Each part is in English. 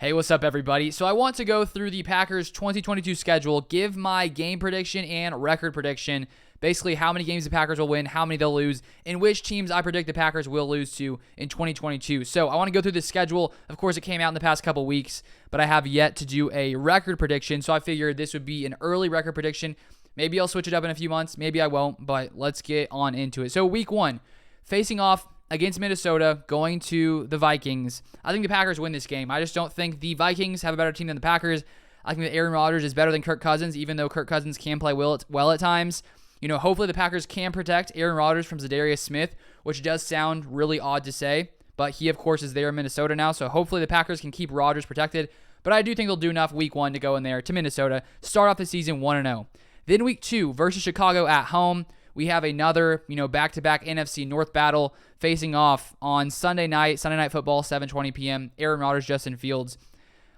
Hey, what's up, everybody? So I want to go through the Packers 2022 schedule, give my game prediction and record prediction, basically how many games the Packers will win, how many they'll lose, and which teams I predict the Packers will lose to in 2022. So I want to go through the schedule. Of course, it came out in the past couple weeks, but I have yet to do a record prediction, so I figured this would be an early record prediction. Maybe I'll switch it up in a few months. Maybe I won't, but let's get on into it. So week one, facing off against Minnesota, going to the Vikings. I think the Packers win this game. I just don't think the Vikings have a better team than the Packers. I think that Aaron Rodgers is better than Kirk Cousins, even though Kirk Cousins can play well at times. Hopefully the Packers can protect Aaron Rodgers from Zadarius Smith, which does sound really odd to say, but he, of course, is there in Minnesota now, so hopefully the Packers can keep Rodgers protected. But I do think they'll do enough week one to go in there to Minnesota, start off the season 1-0. Then week two versus Chicago at home. We have another, back-to-back NFC North battle facing off on Sunday Night Football, 7:20 p.m., Aaron Rodgers, Justin Fields.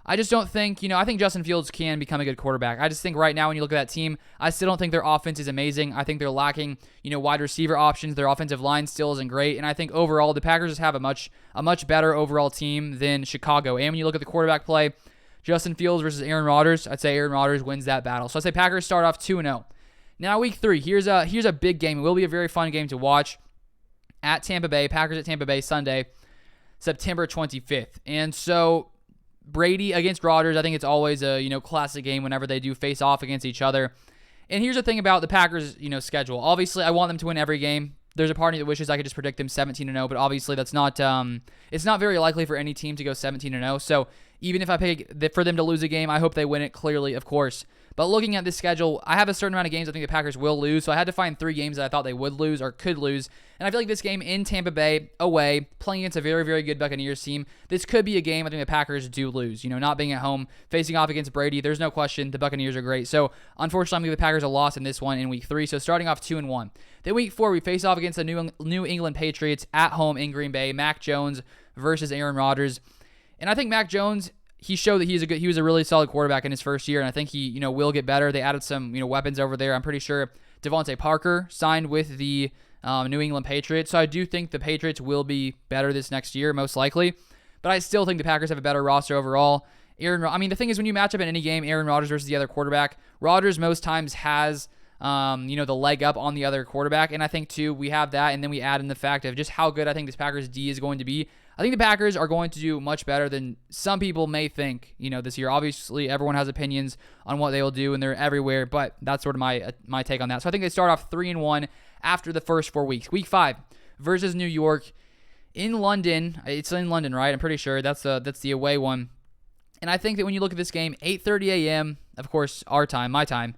I just don't think, I think Justin Fields can become a good quarterback. I just think right now when you look at that team, I still don't think their offense is amazing. I think they're lacking, wide receiver options. Their offensive line still isn't great. And I think overall, the Packers just have a much better overall team than Chicago. And when you look at the quarterback play, Justin Fields versus Aaron Rodgers, I'd say Aaron Rodgers wins that battle. So I'd say Packers start off 2-0. Now, week three, here's a big game. It will be a very fun game to watch at Tampa Bay. Packers at Tampa Bay Sunday, September 25th. And so Brady against Rodgers, I think it's always a classic game whenever they do face off against each other. And here's the thing about the Packers schedule. Obviously, I want them to win every game. There's a part of me that wishes I could just predict them 17-0, but obviously that's not it's not very likely for any team to go 17-0. So even if I pick for them to lose a game, I hope they win it clearly, of course. But looking at this schedule, I have a certain amount of games I think the Packers will lose, so I had to find 3 games that I thought they would lose or could lose. And I feel like this game in Tampa Bay, away, playing against a very, very good Buccaneers team, this could be a game I think the Packers do lose. Not being at home, facing off against Brady, there's no question the Buccaneers are great. So unfortunately, I'm going to give the Packers a loss in this one in week 3, so starting off 2-1. Then week 4, we face off against the New England Patriots at home in Green Bay, Mack Jones versus Aaron Rodgers. And I think Mack Jones, he showed that he was a really solid quarterback in his first year, and I think he will get better. They added some weapons over there. I'm pretty sure Devontae Parker signed with the New England Patriots, so I do think the Patriots will be better this next year, most likely. But I still think the Packers have a better roster overall. The thing is, when you match up in any game, Aaron Rodgers versus the other quarterback, Rodgers most times has the leg up on the other quarterback, and I think too we have that, and then we add in the fact of just how good I think this Packers D is going to be. I think the Packers are going to do much better than some people may think, this year. Obviously, everyone has opinions on what they will do, and they're everywhere, but that's sort of my take on that. So I think they start off 3-1 after the first 4 weeks. Week 5 versus New York in London. It's in London, right? I'm pretty sure that's the away one. And I think that when you look at this game, 8:30 a.m., of course, our time, my time,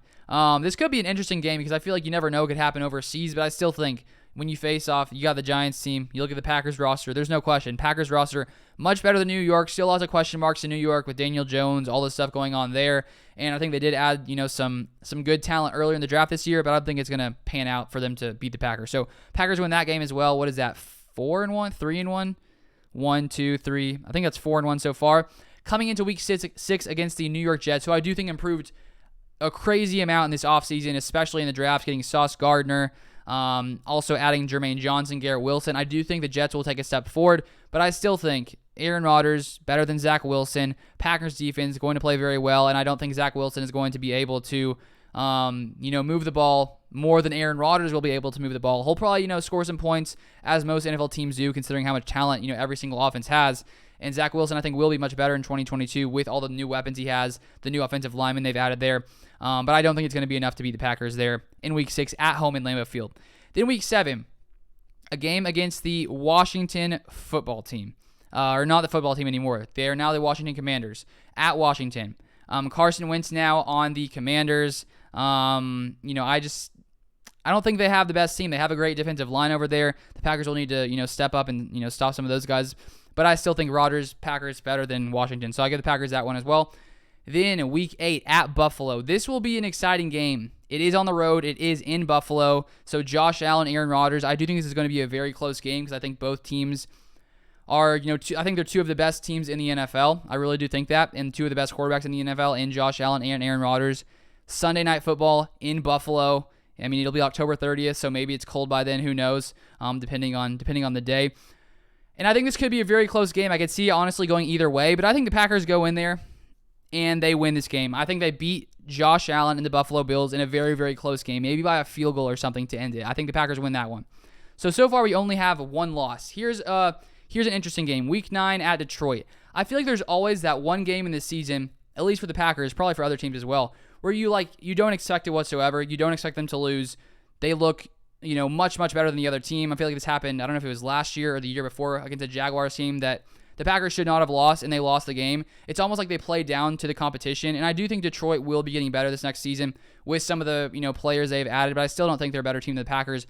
this could be an interesting game because I feel like you never know what could happen overseas, but I still think when you face off, you got the Giants team, you look at the Packers roster, there's no question. Packers roster, much better than New York. Still lots of question marks in New York with Daniel Jones, all this stuff going on there. And I think they did add, some good talent earlier in the draft this year, but I don't think it's going to pan out for them to beat the Packers. So Packers win that game as well. What is that, 4-1, 3-1? 1, 2, 3. I think that's 4-1 so far. Coming into week 6 against the New York Jets, who I do think improved a crazy amount in this offseason, especially in the draft, getting Sauce Gardner, also adding Jermaine Johnson, Garrett Wilson. I do think the Jets will take a step forward, but I still think Aaron Rodgers better than Zach Wilson. Packers defense going to play very well, and I don't think Zach Wilson is going to be able to, move the ball more than Aaron Rodgers will be able to move the ball. He'll probably, score some points as most NFL teams do, considering how much talent, every single offense has. And Zach Wilson, I think, will be much better in 2022 with all the new weapons he has, the new offensive linemen they've added there. But I don't think it's going to be enough to beat the Packers there in Week 6 at home in Lambeau Field. Then Week 7, a game against the Washington football team. Or not the football team anymore. They are now the Washington Commanders at Washington. Carson Wentz now on the Commanders. I don't think they have the best team. They have a great defensive line over there. The Packers will need to, step up and, stop some of those guys. But I still think Packers better than Washington. So I give the Packers that one as well. Then Week 8 at Buffalo. This will be an exciting game. It is on the road. It is in Buffalo. So Josh Allen, Aaron Rodgers. I do think this is going to be a very close game because I think both teams are, I think they're two of the best teams in the NFL. I really do think that. And two of the best quarterbacks in the NFL in Josh Allen and Aaron Rodgers. Sunday Night Football in Buffalo. I mean, it'll be October 30th, so maybe it's cold by then. Who knows? Depending on the day. And I think this could be a very close game. I could see it honestly going either way, but I think the Packers go in there and they win this game. I think they beat Josh Allen and the Buffalo Bills in a very, very close game, maybe by a field goal or something to end it. I think the Packers win that one. So far we only have one loss. Here's an interesting game. Week 9 at Detroit. I feel like there's always that one game in this season, at least for the Packers, probably for other teams as well, where you don't expect it whatsoever. You don't expect them to lose. They look much, much better than the other team. I feel like this happened, I don't know if it was last year or the year before against the Jaguars team that the Packers should not have lost, and they lost the game. It's almost like they played down to the competition, and I do think Detroit will be getting better this next season with some of the players they've added, but I still don't think they're a better team than the Packers.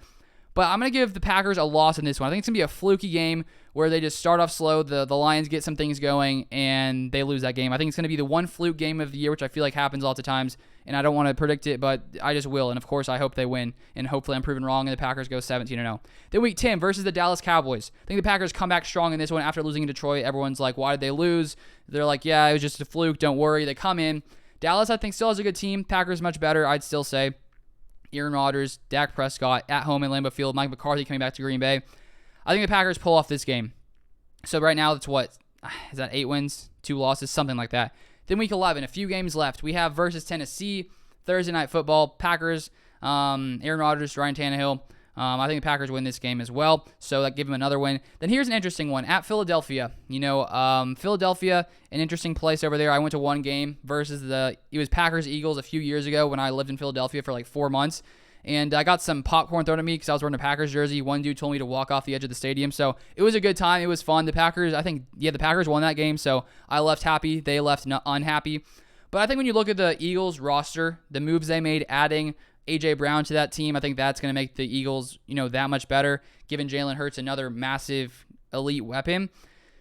But I'm going to give the Packers a loss in this one. I think it's going to be a fluky game where they just start off slow, the Lions get some things going, and they lose that game. I think it's going to be the one fluke game of the year, which I feel like happens lots of times, and I don't want to predict it, but I just will. And, of course, I hope they win, and hopefully I'm proven wrong, and the Packers go 17-0. Then Week 10 versus the Dallas Cowboys. I think the Packers come back strong in this one after losing in Detroit. Everyone's like, why did they lose? They're like, yeah, it was just a fluke. Don't worry. They come in. Dallas, I think, still has a good team. Packers much better, I'd still say. Aaron Rodgers, Dak Prescott at home in Lambeau Field, Mike McCarthy coming back to Green Bay. I think the Packers pull off this game. So right now, it's what? Is that 8 wins, 2 losses, something like that. Then Week 11, a few games left. We have versus Tennessee, Thursday Night Football, Packers, Aaron Rodgers, Ryan Tannehill. I think the Packers win this game as well, so that give them another win. Then here's an interesting one at Philadelphia. Philadelphia, an interesting place over there. I went to one game versus it was Packers-Eagles a few years ago when I lived in Philadelphia for like 4 months, and I got some popcorn thrown at me because I was wearing a Packers jersey. One dude told me to walk off the edge of the stadium, so it was a good time. It was fun. The Packers won that game, so I left happy. They left unhappy. But I think when you look at the Eagles roster, the moves they made, adding A.J. Brown to that team, I think that's going to make the Eagles, that much better, giving Jalen Hurts another massive elite weapon.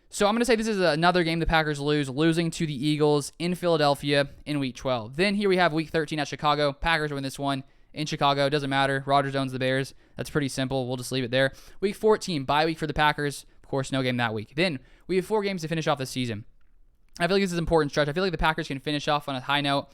So I'm going to say this is another game the Packers losing to the Eagles in Philadelphia in Week 12. Then here we have Week 13 at Chicago. Packers win this one in Chicago. Doesn't matter. Rodgers owns the Bears. That's pretty simple. We'll just leave it there. Week 14, bye week for the Packers. Of course, no game that week. Then we have 4 games to finish off the season. I feel like this is an important stretch. I feel like the Packers can finish off on a high note,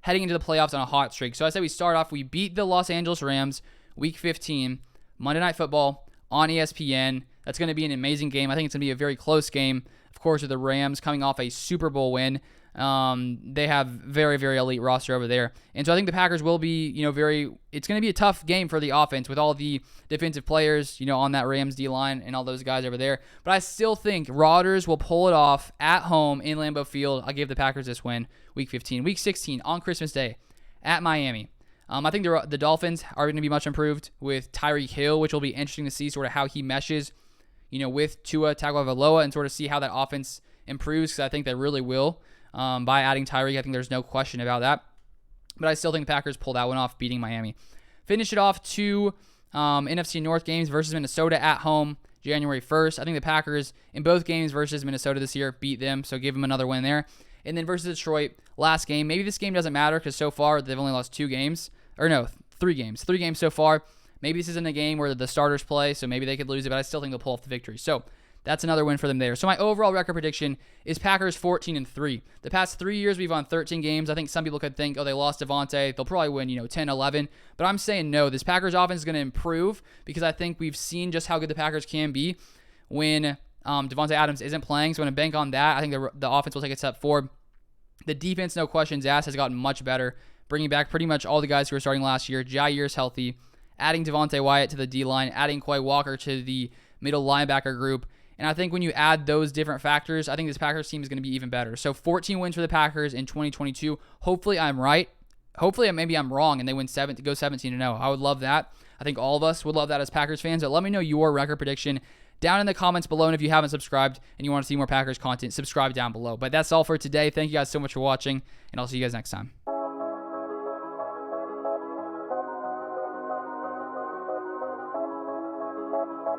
heading into the playoffs on a hot streak. So I say we start off, we beat the Los Angeles Rams, Week 15, Monday Night Football on ESPN. That's going to be an amazing game. I think it's going to be a very close game. Of course, with the Rams coming off a Super Bowl win, they have very, very elite roster over there. And so I think the Packers will be, it's going to be a tough game for the offense with all the defensive players, on that Rams D-line and all those guys over there. But I still think Rodgers will pull it off at home in Lambeau Field. I'll give the Packers this win, Week 15. Week 16, on Christmas Day, at Miami. I think the Dolphins are going to be much improved with Tyreek Hill, which will be interesting to see sort of how he meshes, with Tua Tagovailoa and sort of see how that offense improves, because I think they really will. By adding Tyreek, I think there's no question about that. But I still think the Packers pull that one off, beating Miami. Finish it off 2 NFC North games versus Minnesota at home, January 1st. I think the Packers, in both games versus Minnesota this year, beat them, so give them another win there. And then versus Detroit, last game. Maybe this game doesn't matter because so far they've only lost 3 games. 3 games so far. Maybe this isn't a game where the starters play, so maybe they could lose it, but I still think they'll pull off the victory. So that's another win for them there. So my overall record prediction is Packers 14-3. The past 3 years, we've won 13 games. I think some people could think, they lost Devontae. They'll probably win, 10, 11. But I'm saying no. This Packers offense is going to improve because I think we've seen just how good the Packers can be when Devontae Adams isn't playing. So I'm going to bank on that. I think the offense will take a step forward. The defense, no questions asked, has gotten much better, bringing back pretty much all the guys who were starting last year. Jair's healthy. Adding Devontae Wyatt to the D-line. Adding Quay Walker to the middle linebacker group. And I think when you add those different factors, I think this Packers team is going to be even better. So 14 wins for the Packers in 2022. Hopefully I'm right. Hopefully maybe I'm wrong and they win 7 to go 17-0. I would love that. I think all of us would love that as Packers fans. But let me know your record prediction down in the comments below. And if you haven't subscribed and you want to see more Packers content, subscribe down below. But that's all for today. Thank you guys so much for watching, and I'll see you guys next time.